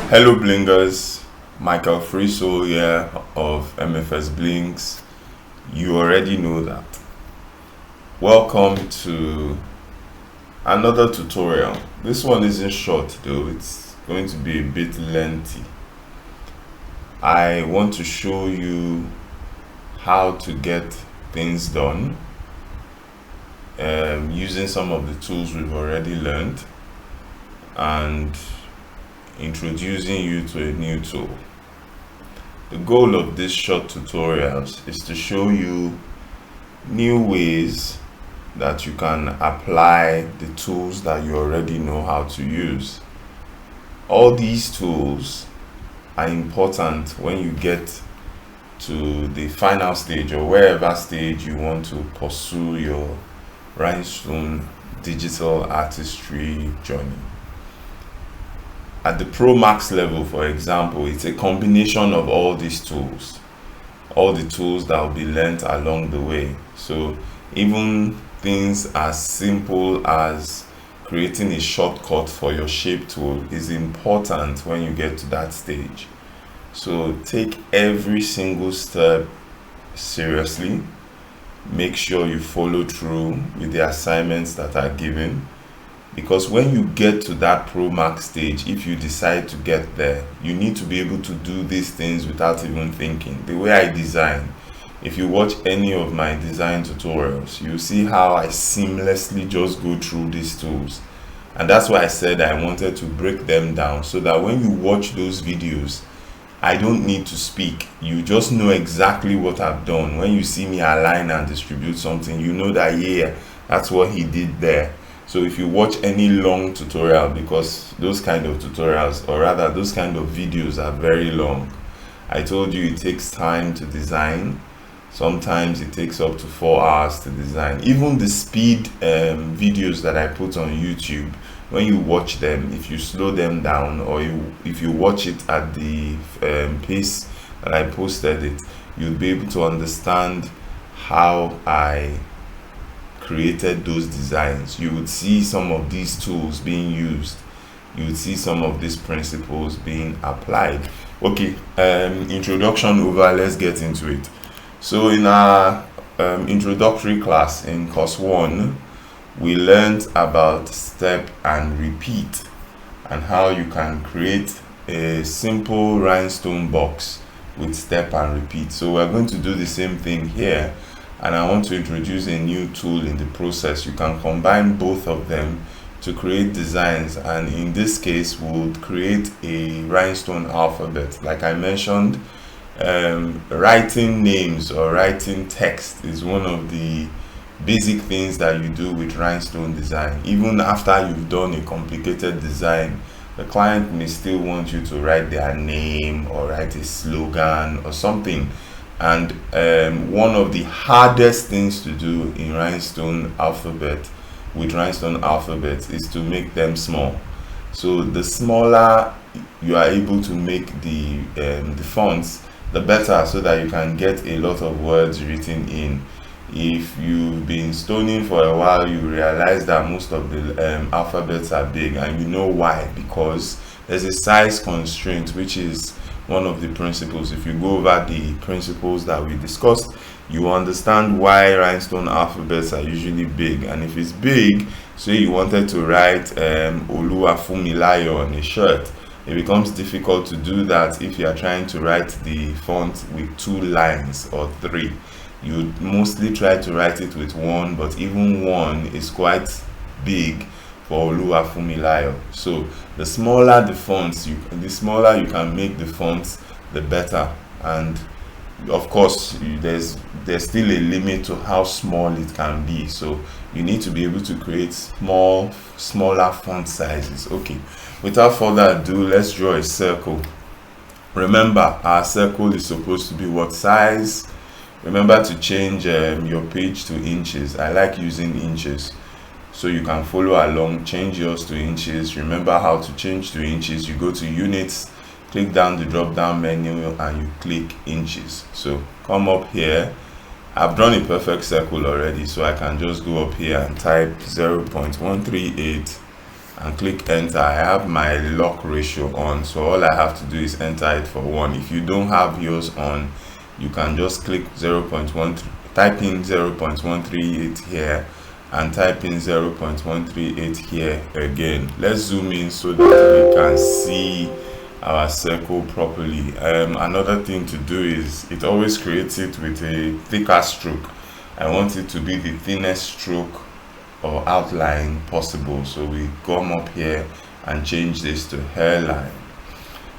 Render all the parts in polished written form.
Hello Blingers, Michael Freesoul here of MFS Blings. You already know that. Welcome to another tutorial. This one isn't short though, it's going to be a bit lengthy. I want to show you how to get things done using some of the tools we've already learned and introducing you to a new tool. The goal of these short tutorials is to show you new ways that you can apply the tools that you already know how to use. All these tools are important when you get to the final stage or wherever stage you want to pursue your Rhinestone digital artistry journey. At the Pro Max level, for example, it's a combination of all these tools, all the tools that will be learnt along the way. So even things as simple as creating a shortcut for your shape tool is important when you get to that stage. So take every single step seriously. Make sure you follow through with the assignments that are given. Because when you get to that Pro Max stage, if you decide to get there, you need to be able to do these things without even thinking. The way I design, if you watch any of my design tutorials, you'll see how I seamlessly just go through these tools. And that's why I said I wanted to break them down so that when you watch those videos, I don't need to speak. You just know exactly what I've done. When you see me align and distribute something, you know that, yeah, that's what he did there. So if you watch any long tutorial, because those kind of tutorials, or rather those kind of videos, are very long. I told you it takes time to design. Sometimes it takes up to 4 hours to design. Even the speed videos that I put on YouTube, when you watch them, if you slow them down, or if you watch it at the pace that I posted it, you'll be able to understand how I created those designs. You would see some of these tools being used. You would see some of these principles being applied. Okay, introduction over, let's get into it. So in our introductory class in course 1, we learned about step and repeat and how you can create a simple rhinestone box with step and repeat. So we're going to do the same thing here, and I want to introduce a new tool in the process. You can combine both of them to create designs, and in this case we'll create a rhinestone alphabet. Like I mentioned, writing names or writing text is one of the basic things that you do with rhinestone design. Even after you've done a complicated design, the client may still want you to write their name or write a slogan or something. And one of the hardest things to do in rhinestone alphabet is to make them small. So the smaller you are able to make the fonts, the better, so that you can get a lot of words written in. If you've been stoning for a while, you realize that most of the alphabets are big, and you know why, because there's a size constraint, which is one of the principles. If you go over the principles that we discussed, you understand why rhinestone alphabets are usually big. And if it's big, say you wanted to write Oluwafunmilayo on a shirt, it becomes difficult to do that if you are trying to write the font with 2 lines or 3. You mostly try to write it with 1, but even 1 is quite big for Oluwafunmilayo. So the smaller the fonts, the smaller you can make the fonts, the better. And of course, there's still a limit to how small it can be. So you need to be able to create smaller font sizes. Okay, without further ado, let's draw a circle. Remember, our circle is supposed to be what size? Remember to change your page to inches. I like using inches, so you can follow along. Change yours to inches. Remember how to change to inches. You go to units, click down the drop down menu, and you click inches. So come up here. I've drawn a perfect circle already, so I can just go up here and type 0.138 and click enter. I have my lock ratio on, so all I have to do is enter it for 1. If you don't have yours on, you can just click 0.13, type in 0.138 here and type in 0.138 here again. Let's zoom in so that we can see our circle properly. Another thing to do is, it always creates it with a thicker stroke. I want it to be the thinnest stroke or outline possible, so we come up here and change this to hairline.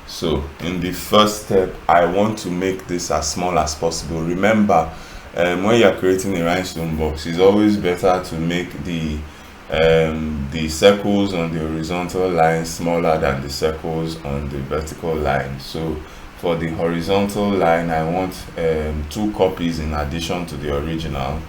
So in the first step, I want to make this as small as possible. Remember, when you're creating a rhinestone box, it's always better to make the circles on the horizontal line smaller than the circles on the vertical line. So for the horizontal line, I want 2 copies in addition to the original.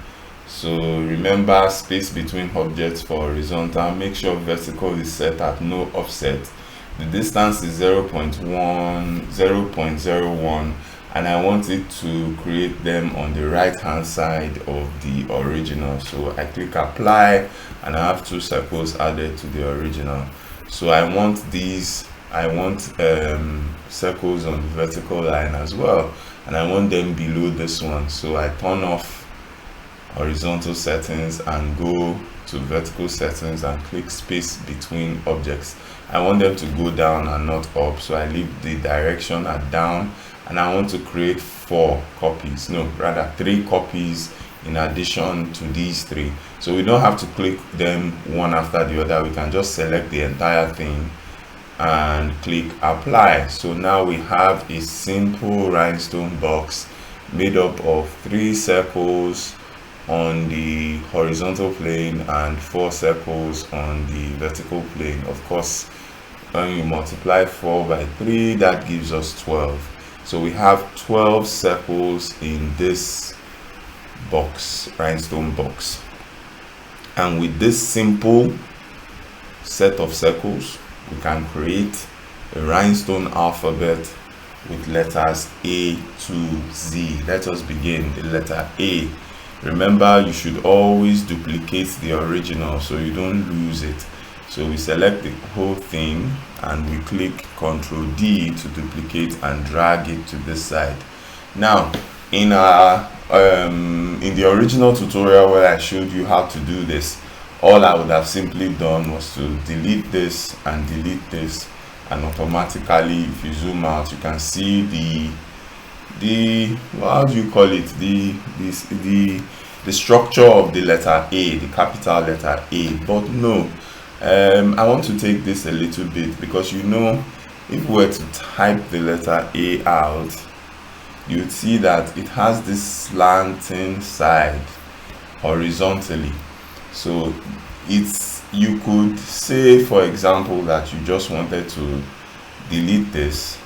So remember, space between objects for horizontal, make sure vertical is set at no offset. The distance is 0.01, and I want it to create them on the right hand side of the original. So I click apply, and I have 2 circles added to the original. So I want circles on the vertical line as well, and I want them below this one. So I turn off horizontal settings and go to vertical settings and click space between objects. I want them to go down and not up, so I leave the direction at down, and I want to create 3 copies in addition to these 3. So we don't have to click them one after the other. We can just select the entire thing and click apply. So now we have a simple rhinestone box made up of 3 circles on the horizontal plane and 4 circles on the vertical plane. Of course, when you multiply 4 by 3, that gives us 12. So we have 12 circles in this box, rhinestone box. And with this simple set of circles, we can create a rhinestone alphabet with letters A to Z. Let us begin. The letter A. Remember, you should always duplicate the original so you don't lose it. So we select the whole thing and we click Ctrl D to duplicate and drag it to this side. Now, in the original tutorial where I showed you how to do this, all I would have simply done was to delete this and delete this, and automatically, if you zoom out, you can see the how do you call it, the structure of the letter A, the capital letter A. But no, I want to take this a little bit, because if we were to type the letter A out, you would see that it has this slanting side horizontally. So you could say, for example, that you just wanted to delete this,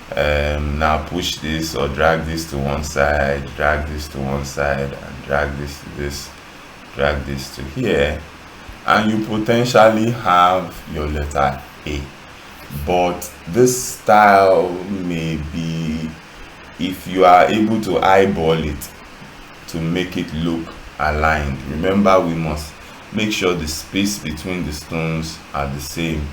now push this or drag this to one side, drag this to one side, and drag this to this, drag this to here, and you potentially have your letter A. But this style may be, if you are able to eyeball it to make it look aligned. Remember, we must make sure the space between the stones are the same.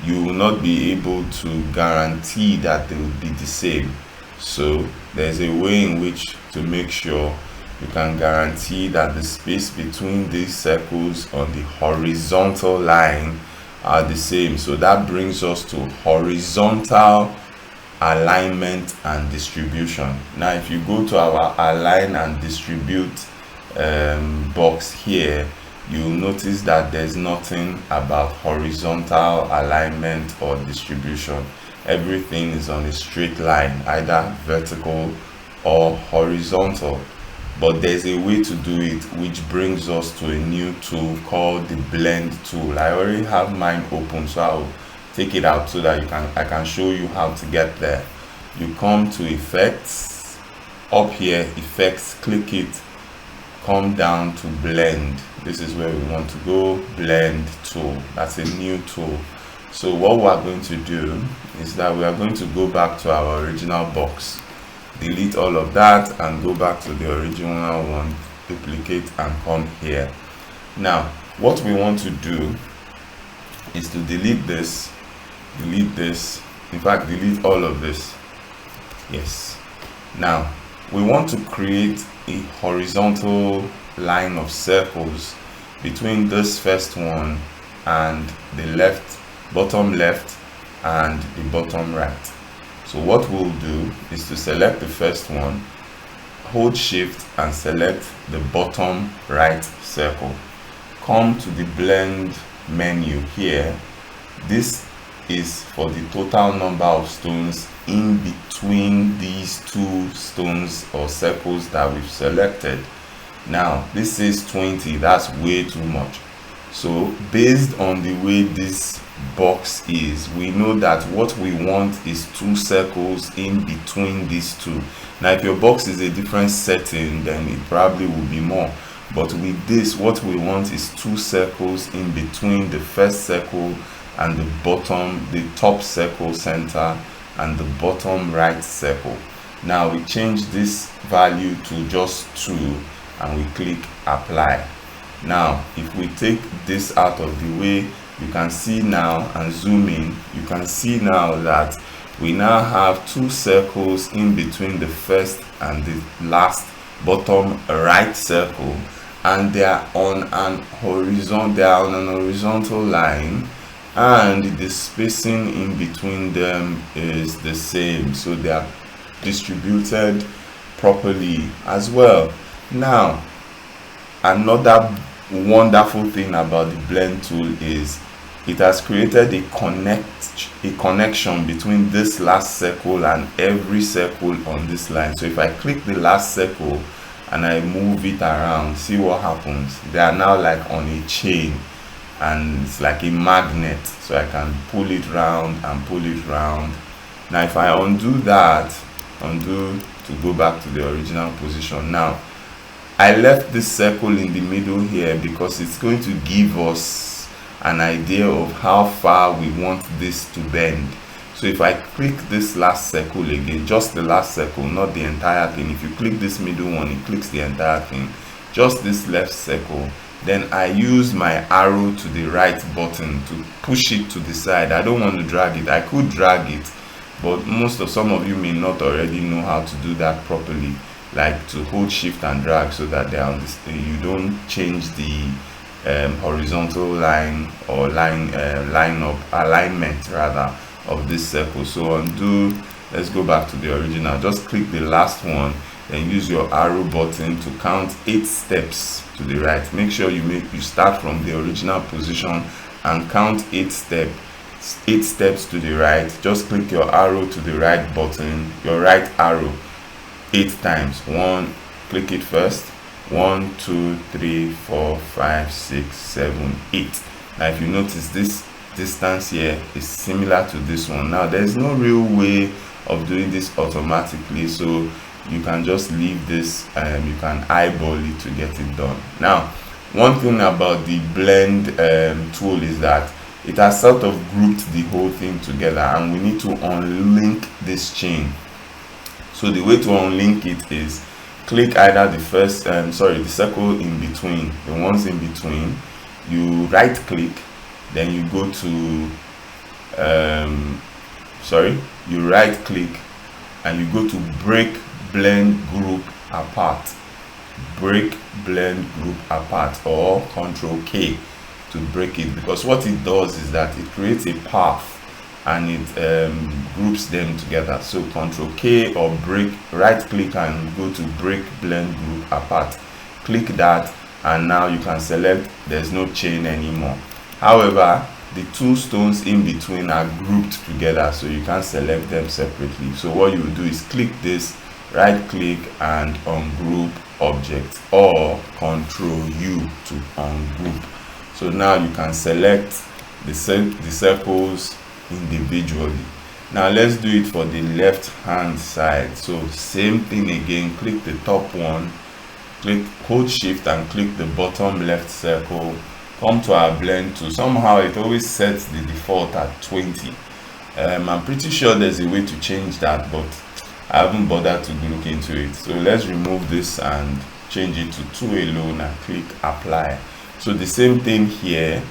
You will not be able to guarantee that they will be the same. So there's a way in which to make sure you can guarantee that the space between these circles on the horizontal line are the same. So that brings us to horizontal alignment and distribution. Now if you go to our align and distribute box here, you'll notice that there's nothing about horizontal alignment or distribution. Everything is on a straight line, either vertical or horizontal. But there's a way to do it, which brings us to a new tool called the blend tool. I already have mine open, so I'll take it out so that I can show you how to get there. You come to effects, up here, effects, click it, come down to blend. This is where we want to go, blend tool. That's a new tool. So what we're going to do is that we are going to go back to our original box, delete all of that and go back to the original one, duplicate and come here. Now what we want to do is to delete this, in fact delete all of this. Yes. Now we want to create a horizontal line of circles between this first one and the bottom left and the bottom right. So what we'll do is to select the first one, hold shift and select the bottom right circle. Come to the blend menu here. This is for the total number of stones in between these two stones or circles that we've selected. Now this is 20, that's way too much. So based on the way this box is, we know that what we want is 2 circles in between these two. Now if your box is a different setting, then it probably will be more, but with this, what we want is 2 circles in between the first circle and the top circle center and the bottom right circle. Now we change this value to just 2 and we click apply. Now if we take this out of the way, you can see now, and zoom in, you can see now that we now have 2 circles in between the first and the last bottom right circle, and they are on an horizontal line, and the spacing in between them is the same, so they are distributed properly as well. Now another wonderful thing about the blend tool is it has created a connection between this last circle and every circle on this line. So if I click the last circle and I move it around, see what happens. They are now like on a chain, and it's like a magnet, so I can pull it round and pull it round. Now if I undo that, to go back to the original position. Now I left this circle in the middle here because it's going to give us an idea of how far we want this to bend. So if I click this last circle again, just the last circle, not the entire thing. If you click this middle one, it clicks the entire thing. Just this left circle. Then I use my arrow to the right button to push it to the side. I don't want to drag it. I could drag it, but some of you may not already know how to do that properly, like to hold shift and drag so that they are on this, you don't change the horizontal line or alignment rather of this circle. So undo, let's go back to the original. Just click the last one, then use your arrow button to count 8 steps to the right. Make sure you start from the original position and count 8 steps to the right. Just click your arrow to the right button, your right arrow 8 times. Click it first. 1 2 3 4 5 6 7 8. Now if you notice, this distance here is similar to this one. Now there's no real way of doing this automatically, so you can just leave this and you can eyeball it to get it done. Now one thing about the blend tool is that it has sort of grouped the whole thing together, and we need to unlink this chain. So the way to unlink it is click either the circle in between, the ones in between. You right click, then you go to you right click and you go to break blend group apart, or Control K to break it, because what it does is that it creates a path and it groups them together. So Control K or right click and go to break blend group apart. Click that, and now you can select, there's no chain anymore. However, the 2 stones in between are grouped together, so you can select them separately. So what you will do is click this, right click and ungroup object, or Control U to ungroup. So now you can select the circles individually. Now let's do it for the left hand side. So same thing again, click the top one, hold shift and click the bottom left circle, come to our blend tool. Somehow it always sets the default at 20. I'm pretty sure there's a way to change that, but I haven't bothered to look into it. So let's remove this and change it to 2 alone and click apply. So the same thing here.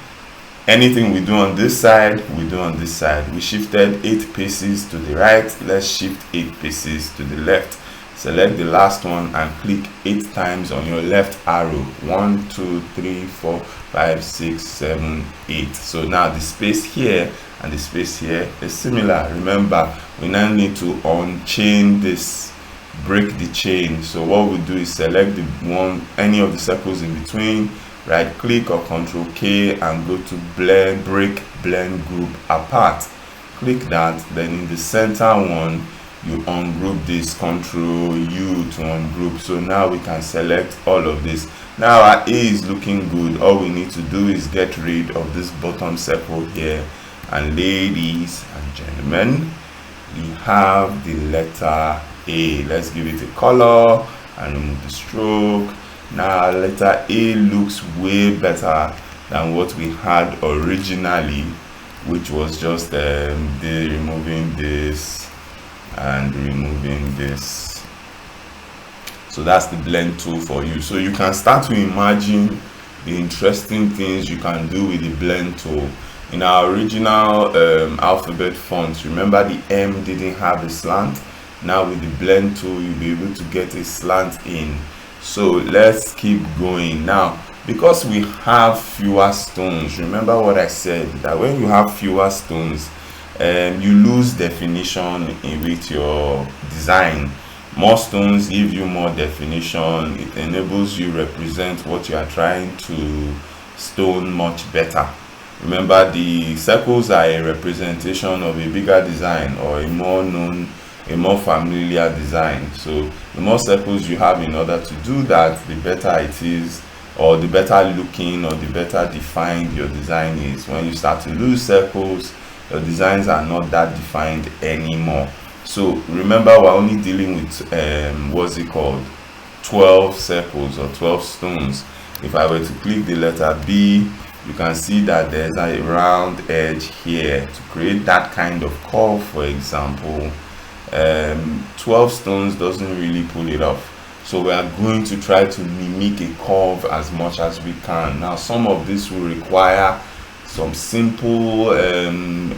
Anything we do on this side, we do on this side. We shifted 8 paces to the right. Let's shift 8 paces to the left. Select the last one and click 8 times on your left arrow. 1, 2, 3, 4, 5, 6, 7, 8. So now the space here and the space here is similar. Remember, we now need to unchain this, break the chain. So what we do is select the one, any of the circles in between, right click or Ctrl K and go to blend, break blend group apart. Click that, then in the center one you ungroup this, Ctrl U to ungroup. So now we can select all of this. Now our A is looking good. All we need to do is get rid of this bottom circle here, and ladies and gentlemen, we have the letter A. Let's give it a color and remove the stroke. Now letter A looks way better than what we had originally, which was just removing this and removing this. So that's the blend tool for you. So you can start to imagine the interesting things you can do with the blend tool. In our original alphabet fonts, remember the M didn't have a slant. Now with the blend tool, you'll be able to get a slant in. So let's keep going. Now, because we have fewer stones, remember what I said, that when you have fewer stones, you lose definition with your design. More stones give you more definition. It enables you represent what you are trying to stone much better. Remember, the circles are a representation of a bigger design or a more known, a more familiar design. So the more circles you have in order to do that, the better it is, or the better looking or the better defined your design is. When you start to lose circles, your designs are not that defined anymore. So remember, we're only dealing with what's it called, 12 circles or 12 stones. If I were to click the letter B, you can see that there's a round edge here. To create that kind of curve, for example, 12 stones doesn't really pull it off. So we are going to try to mimic a curve as much as we can. Now some of this will require some simple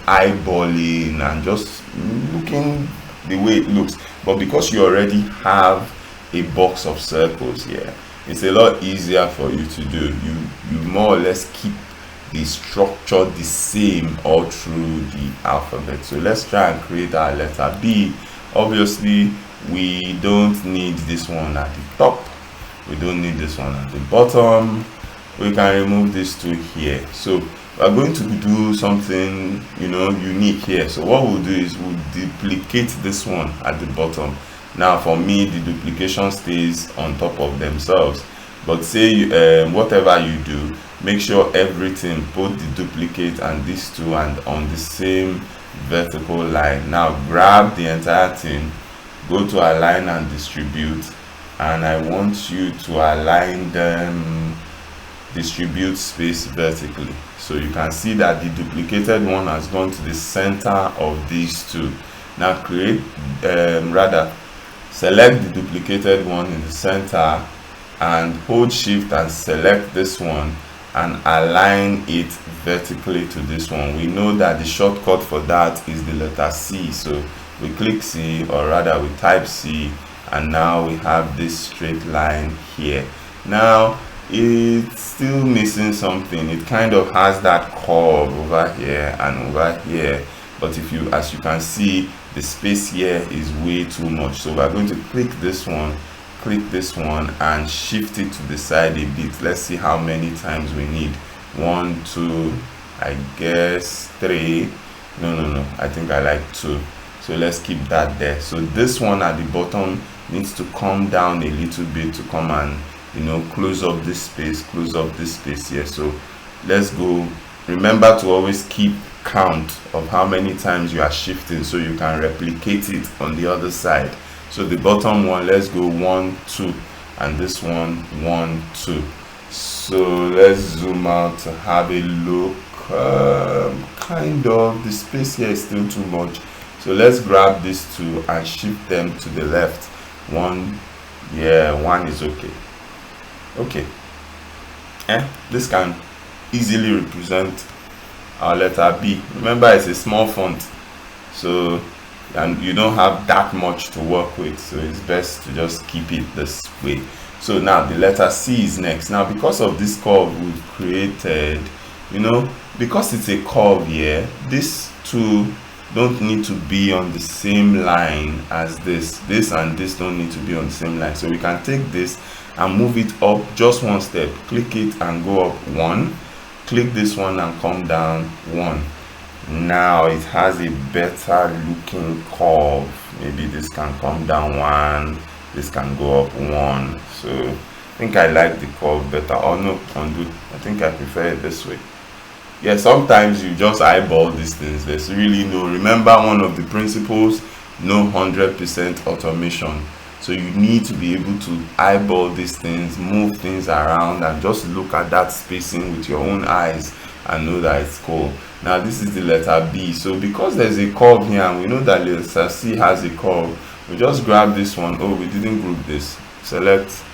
eyeballing and just looking the way it looks, but because you already have a box of circles here, it's a lot easier for you to do. You more or less keep the structure the same all through the alphabet. So let's try and create our letter B. Obviously we don't need this one at the top, we don't need this one at the bottom. We can remove this two here. So we're going to do something, unique here. So what we'll do is we'll duplicate this one at the bottom. Now for me, the duplication stays on top of themselves, but say whatever you do, make sure everything, both the duplicate and these two, and on the same vertical line. Now grab the entire thing, go to align and distribute, and I want you to align them, distribute space vertically. So you can see that the duplicated one has gone to the center of these two. Now select the duplicated one in the center and hold shift and select this one and align it vertically to this one. We know that the shortcut for that is the letter C. So we click C, or rather we type C, and now we have this straight line here. Now it's still missing something. It kind of has that curve over here and over here, but as you can see, the space here is way too much. So we're going to click this one, and shift it to the side a bit. Let's see how many times we need. 1, 2, I guess 3. No, I think I like 2. So let's keep that there. So this one at the bottom needs to come down a little bit to come and close up this space here. So let's go. Remember to always keep count of how many times you are shifting so you can replicate it on the other side. So the bottom one, let's go 1, 2, and this one 1, 2. So let's zoom out to have a look. Kind of the space here is still too much, so let's grab these two and shift them to the left. 1, yeah, 1 is okay. this can easily represent our letter B. Remember, it's a small font, so and you don't have that much to work with, so it's best to just keep it this way. So now the letter C is next. Now because of this curve we've created, because it's a curve here, these two don't need to be on the same line as this and this don't need to be on the same line. So we can take this and move it up just one step, click it and go up one, click this one and come down one. Now it has a better looking curve. Maybe this can come down one, this can go up one. So I think I like the curve better. Oh no, undo. I think I prefer it this way. Yeah, sometimes you just eyeball these things. There's really remember one of the principles, no 100% automation. So you need to be able to eyeball these things, move things around, and just look at that spacing with your own eyes and know that it's cool. Now this is the letter B. So because there's a curve here and we know that letter C has a curve, we just grab this one. Oh, we didn't group this. Select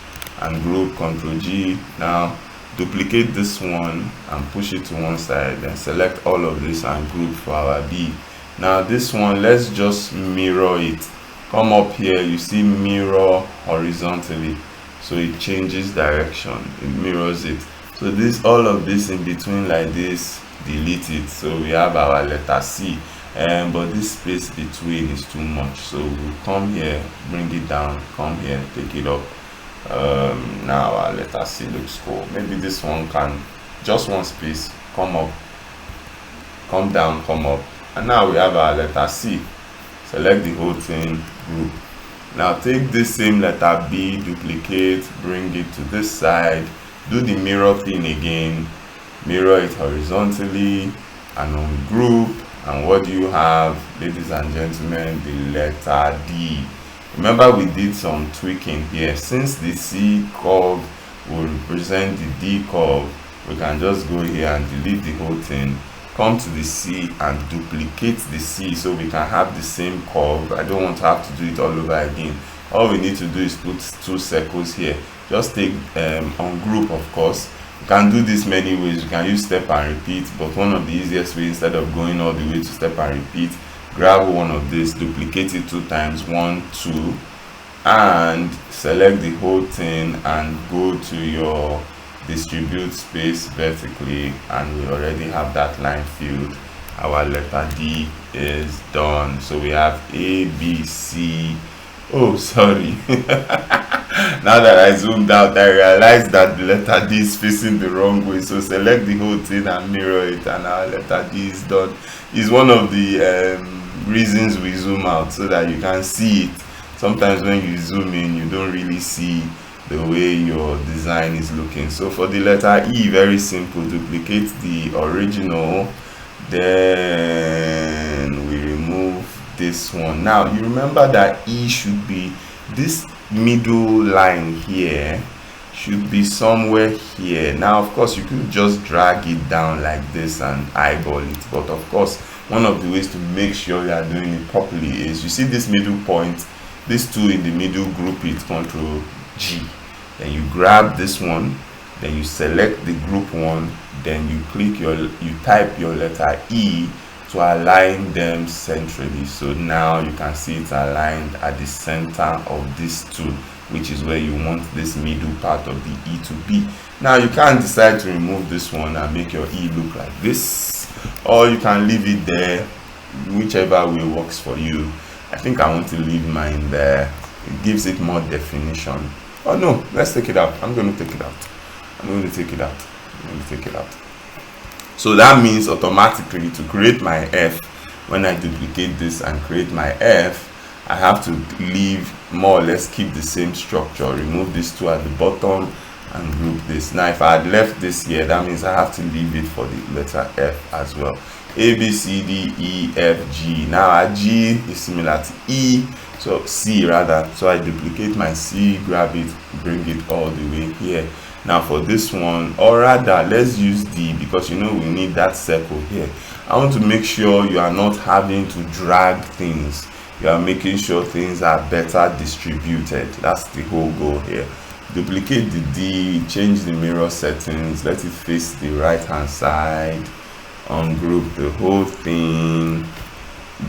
and group, Ctrl G. Now duplicate this one and push it to one side, then select all of this and group for our B. Now this one, let's just mirror it. Come up here, you see mirror horizontally, so it changes direction, it mirrors it. So this, all of this in between like this, delete it. So we have our letter C, but this space between is too much, so we'll come here, bring it down, come here, take it up. Now our letter C looks cool. Maybe this one can just one space, come up, come down, come up, and now we have our letter C. Select the whole thing, group. Now take this same letter B, duplicate, bring it to this side, do the mirror thing again, mirror it horizontally and ungroup. And what do you have, ladies and gentlemen? The letter D. Remember, we did some tweaking here. Since the C curve will represent the D curve, we can just go here and delete the whole thing, come to the C and duplicate the C so we can have the same curve. I don't want to have to do it all over again. All we need to do is put two circles here. Just take ungroup, of course. You can do this many ways. You can use step and repeat, but one of the easiest ways, instead of going all the way to step and repeat, grab one of this, duplicate it 2 times, 1, 2, and select the whole thing and go to your distribute space vertically, and we already have that line filled. Our letter D is done. So we have A, B, C. Oh, sorry. Now that I zoomed out, I realized that the letter D is facing the wrong way. So select the whole thing and mirror it, and our letter D is done. It's one of the reasons we zoom out, so that you can see it. Sometimes when you zoom in, you don't really see the way your design is looking. So for the letter E, very simple. Duplicate the original, then we remove this one. Now you remember that E should be, this middle line here should be somewhere here. Now of course you could just drag it down like this and eyeball it, but of course one of the ways to make sure you are doing it properly is, you see this middle point, these two in the middle, group it, Ctrl G, then you grab this one, then you select the group one, then you click you type your letter E to align them centrally. So now you can see it's aligned at the center of these two, which is where you want this middle part of the E to be. Now you can decide to remove this one and make your E look like this, or you can leave it there, whichever way works for you. I think I want to leave mine there. It gives it more definition. Oh no, let's take it out. I'm going to take it out. I'm going to take it out. I'm going to take it out. So that means automatically, to create my F, when I duplicate this and create my F, I have to leave, more or less keep the same structure, remove these two at the bottom and group this. Now if I had left this here, that means I have to leave it for the letter F as well. A, B, C, D, E, F, G. Now our G is similar to E, so C rather. So I duplicate my C, grab it, bring it all the way here. Now for this one, or rather let's use D, because you know we need that circle here. I want to make sure you are not having to drag things. You are making sure things are better distributed. That's the whole goal here. duplicate the D, change the mirror settings, let it face the right hand side, ungroup the whole thing,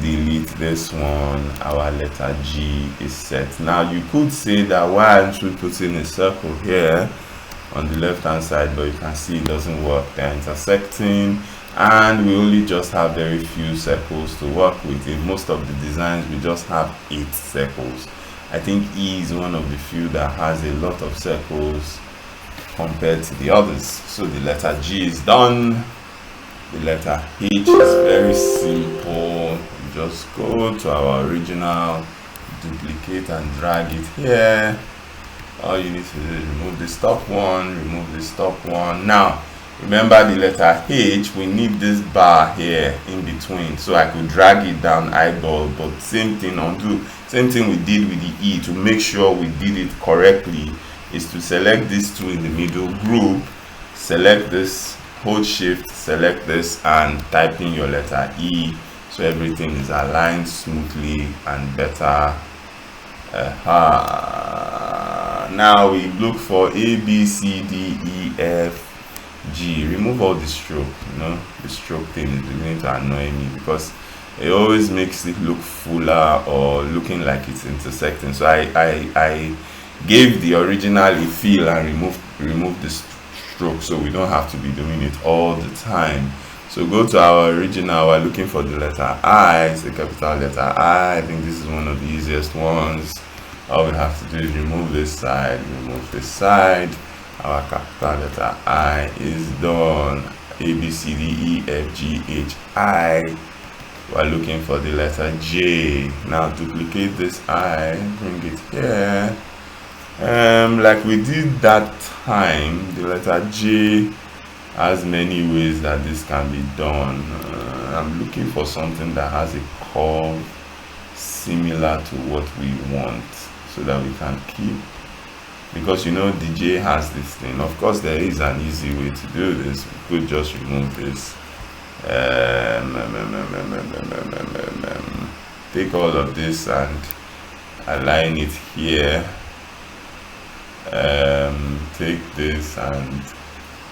delete this one. Our letter G is set. Now you could say that why aren't we putting a circle here on the left hand side, but you can see it doesn't work. They're intersecting and we only just have very few circles to work with. In most of the designs we just have 8 circles. I think E is one of the few that has a lot of circles compared to the others. So the letter G is done. The letter H is very simple. You just go to our original, duplicate and drag it here. All you need to do is remove the stop one, remove the stop one. Now remember the letter H, we need this bar here in between, so I could drag it down eyeball, but same thing undo. Same thing we did with the E. To make sure we did it correctly is to select these two in the middle, group, select this, hold shift, select this and type in your letter E, so everything is aligned smoothly and better. Now we look for A, B, C, D, E, F, G. Remove all the stroke. The stroke thing is beginning to annoy me because it always makes it look fuller or looking like it's intersecting. So I gave the original a feel and remove the stroke, so we don't have to be doing it all the time. So go to our original. We're looking for the letter I. It's a capital letter I. I think this is one of the easiest ones. All we have to do is remove this side, remove this side. Our capital letter I is done. A, B, C, D, E, F, G, H, I. We're looking for the letter J. Now duplicate this I, bring it here. Like we did that time, the letter J has many ways that this can be done. I'm looking for something that has a curve similar to what we want, so that we can keep, because the J has this thing. Of course there is an easy way to do this. We could just remove this, take all of this and align it here, take this and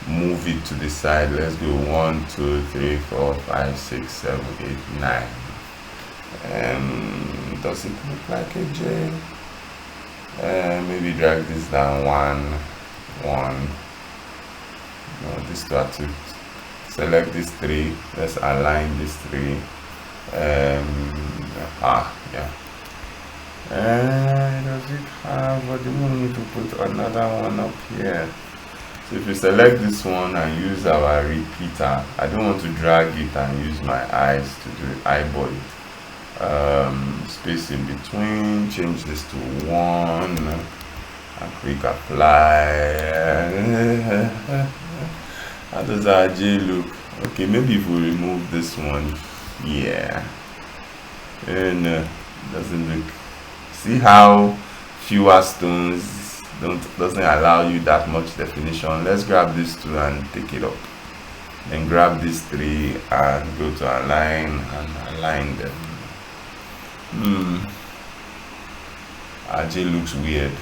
move it to the side. Let's go 1 2 3 4 5 6 7 8 9. Does it look like a J? Maybe drag this down 1. No, these two are 2. Select these 3. Let's align these 3. Yeah. Does it have? But we need to put another one up here. So if you select this one and use our repeater, I don't want to drag it and use my eyes to do it, eyeball it. Space in between, change this to 1 and click apply. How does our J look? Okay, maybe if we remove this one, yeah, and doesn't look. See how fewer stones doesn't allow you that much definition. Let's grab these 2 and take it up, then grab these 3 and go to align and align them. RJ looks weird.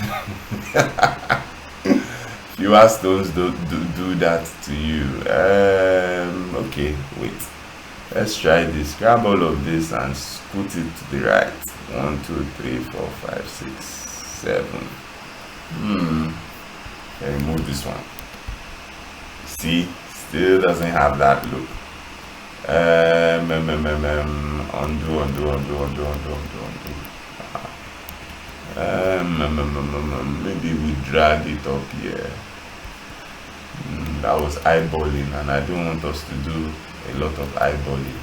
Fewer stones do that to you. Okay, wait. Let's try this. Grab all of this and scoot it to the right. 1 2 3 4 5 6 7. Okay, remove this one. See, still doesn't have that look. Undo. Maybe we drag it up here. That was eyeballing, and I don't want us to do a lot of eyeballing.